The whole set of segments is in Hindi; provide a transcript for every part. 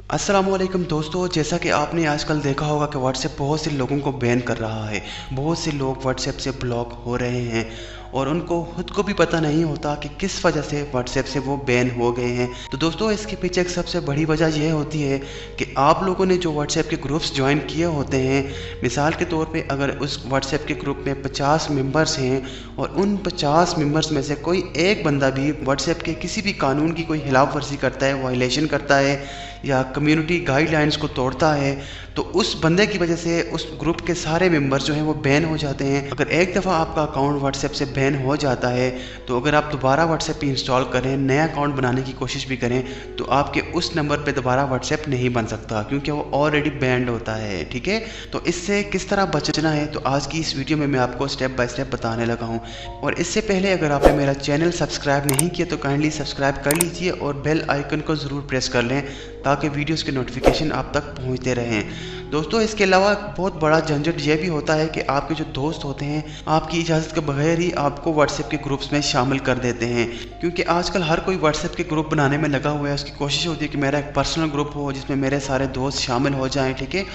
अस्सलामुअलैकुम दोस्तों, जैसा कि आपने आजकल देखा होगा कि व्हाट्सएप बहुत से लोगों को बैन कर रहा है। बहुत से लोग व्हाट्सएप से ब्लॉक हो रहे हैं और उनको खुद को भी पता नहीं होता कि किस वजह से व्हाट्सएप से वो बैन हो गए हैं। तो दोस्तों, इसके पीछे एक सबसे बड़ी वजह यह होती है कि आप लोगों ने जो व्हाट्सएप के ग्रुप्स ज्वाइन किए होते हैं, मिसाल के तौर पे अगर उस व्हाट्सएप के ग्रुप में 50 मेंबर्स हैं और उन 50 मेंबर्स में से कोई एक बंदा भी व्हाट्सएप के किसी भी कानून की कोई खिलाफ वर्जी करता है, वायलेशन करता है या कम्युनिटी गाइडलाइंस को तोड़ता है, तो उस बंदे की वजह से उस ग्रुप के सारे मेंबर्स जो हैं वो बैन हो जाते हैं। अगर एक दफ़ा आपका अकाउंट व्हाट्सएप से बैन हो जाता है तो अगर आप दोबारा व्हाट्सएप इंस्टॉल करें, नया अकाउंट बनाने की कोशिश भी करें, तो आपके उस नंबर पे दोबारा व्हाट्सएप नहीं बन सकता क्योंकि वो ऑलरेडी बैंड होता है। ठीक है, तो इससे किस तरह बचना है तो आज की इस वीडियो में मैं आपको स्टेप बाय स्टेप बताने लगा हूँ। और इससे पहले अगर आपने मेरा चैनल सब्सक्राइब नहीं किया तो काइंडली सब्सक्राइब कर लीजिए और बेल आइकन को ज़रूर प्रेस कर लें ताकि वीडियोस के नोटिफिकेशन आप तक पहुंचते रहें। दोस्तों, इसके अलावा बहुत बड़ा झंझट ये भी होता है कि आपके जो दोस्त होते हैं आपकी इजाज़त के बगैर ही आपको व्हाट्सएप के ग्रुप्स में शामिल कर देते हैं, क्योंकि आजकल हर कोई व्हाट्सएप के ग्रुप बनाने में लगा हुआ है। उसकी कोशिश होती है कि मेरा एक पर्सनल ग्रुप हो जिसमें मेरे सारे दोस्त शामिल हो जाएं। ठीक है,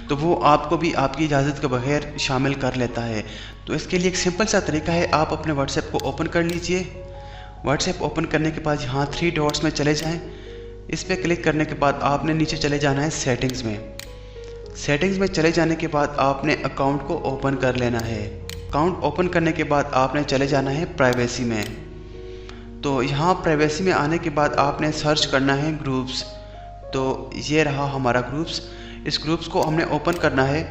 तो वो आपको भी आपकी इजाज़त के बगैर शामिल कर लेता है। तो इसके लिए एक सिंपल सा तरीका है, आप अपने व्हाट्सएप को ओपन कर लीजिए। व्हाट्सएप ओपन करने के बाद यहाँ 3 डॉट्स में चले जाएँ। इस पर क्लिक करने के बाद आपने नीचे चले जाना है सेटिंग्स में। सेटिंग्स में चले जाने के बाद आपने अकाउंट को ओपन कर लेना है। अकाउंट ओपन करने के बाद आपने चले जाना है प्राइवेसी में। तो यहाँ प्राइवेसी में आने के बाद आपने सर्च करना है ग्रुप्स। तो ये रहा हमारा ग्रुप्स। इस ग्रुप्स को हमने ओपन करना है।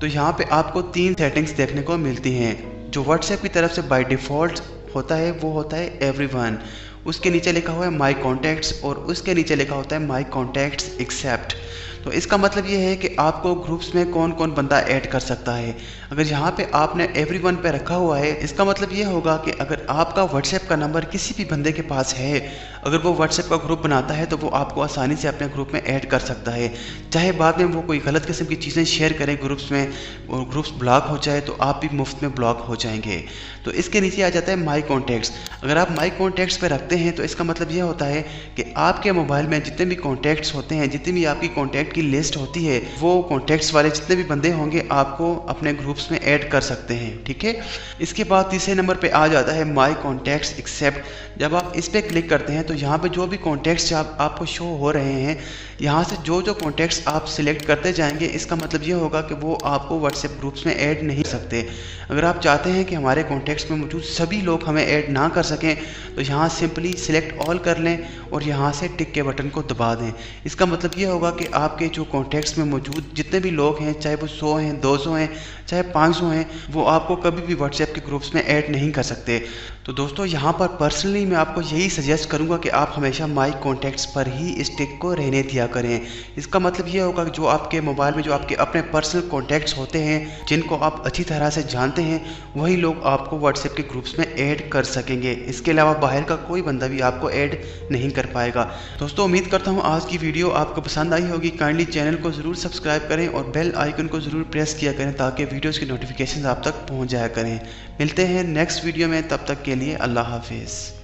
तो यहाँ पे आपको 3 सेटिंग्स देखने को मिलती हैं। जो व्हाट्सएप की तरफ से बाय डिफ़ॉल्ट होता है वो होता है एवरीवन। उसके नीचे लिखा हुआ है माई कॉन्टैक्ट्स और उसके नीचे लिखा होता है माई कॉन्टैक्ट्स एक्सेप्ट। तो इसका मतलब ये है कि आपको ग्रुप्स में कौन कौन बंदा ऐड कर सकता है। अगर यहाँ पे आपने एवरीवन पे रखा हुआ है, इसका मतलब ये होगा कि अगर आपका व्हाट्सएप का नंबर किसी भी बंदे के पास है, अगर वो व्हाट्सएप का ग्रुप बनाता है तो वो आपको आसानी से अपने ग्रुप में ऐड कर सकता है। चाहे बाद में वो कोई गलत किस्म की चीज़ें शेयर करे ग्रुप्स में और ग्रुप्स ब्लॉक हो जाए तो आप भी मुफ्त में ब्लॉक हो जाएंगे। तो इसके नीचे आ जाता है माई कॉन्टैक्ट्स। अगर आप माई कॉन्टैक्ट्स पे रखते हैं तो इसका मतलब ये होता है कि आपके मोबाइल में जितने भी कॉन्टैक्ट्स होते हैं, जितनी भी आपकी कॉन्टैक्ट की लिस्ट होती है, वो कॉन्टैक्ट्स वाले जितने भी बंदे होंगे आपको अपने ग्रुप्स में ऐड कर सकते हैं। ठीक है, इसके बाद तीसरे नंबर पे आ जाता है माई कॉन्टैक्ट्स एक्सेप्ट। जब आप इस पर क्लिक करते हैं तो यहाँ पे जो भी कॉन्टैक्ट्स आपको शो हो रहे हैं, यहाँ से जो जो कॉन्टैक्ट्स आप सिलेक्ट करते जाएंगे, इसका मतलब ये होगा कि वो आपको व्हाट्सएप ग्रुप्स में ऐड नहीं कर सकते। अगर आप चाहते हैं कि हमारे कॉन्टैक्ट्स में मौजूद सभी लोग हमें ऐड ना कर सकें तो यहाँ सिंपली सिलेक्ट ऑल कर लें और यहाँ से टिक के बटन को दबा दें। इसका मतलब ये होगा कि आपके जो कॉन्टैक्ट्स में मौजूद जितने भी लोग हैं, चाहे वो 100 हैं, 200 हैं, चाहे 500 हैं, वो आपको कभी भी व्हाट्सएप के ग्रुप्स में ऐड नहीं कर सकते। तो दोस्तों, यहाँ पर पर्सनली मैं आपको यही सजेस्ट करूँगा कि आप हमेशा माई कॉन्टैक्ट्स पर ही इस टिक को रहने दिया करें। इसका मतलब ये होगा कि जो आपके मोबाइल में जो आपके अपने पर्सनल कॉन्टैक्ट्स होते हैं, जिनको आप अच्छी तरह से जानते हैं, वही लोग आपको व्हाट्सएप के ग्रुप्स में ऐड कर सकेंगे। इसके अलावा बाहर का कोई बंदा भी आपको ऐड नहीं कर पाएगा। दोस्तों, उम्मीद करता हूँ आज की वीडियो आपको पसंद आई होगी। काइंडली चैनल को ज़रूर सब्सक्राइब करें और बेल आइकन को ज़रूर प्रेस किया करें ताकि वीडियोज़ की नोटिफिकेशन आप तक पहुँच जाया करें। मिलते हैं नेक्स्ट वीडियो में, तब तक के लिए अल्लाह हाफिज़।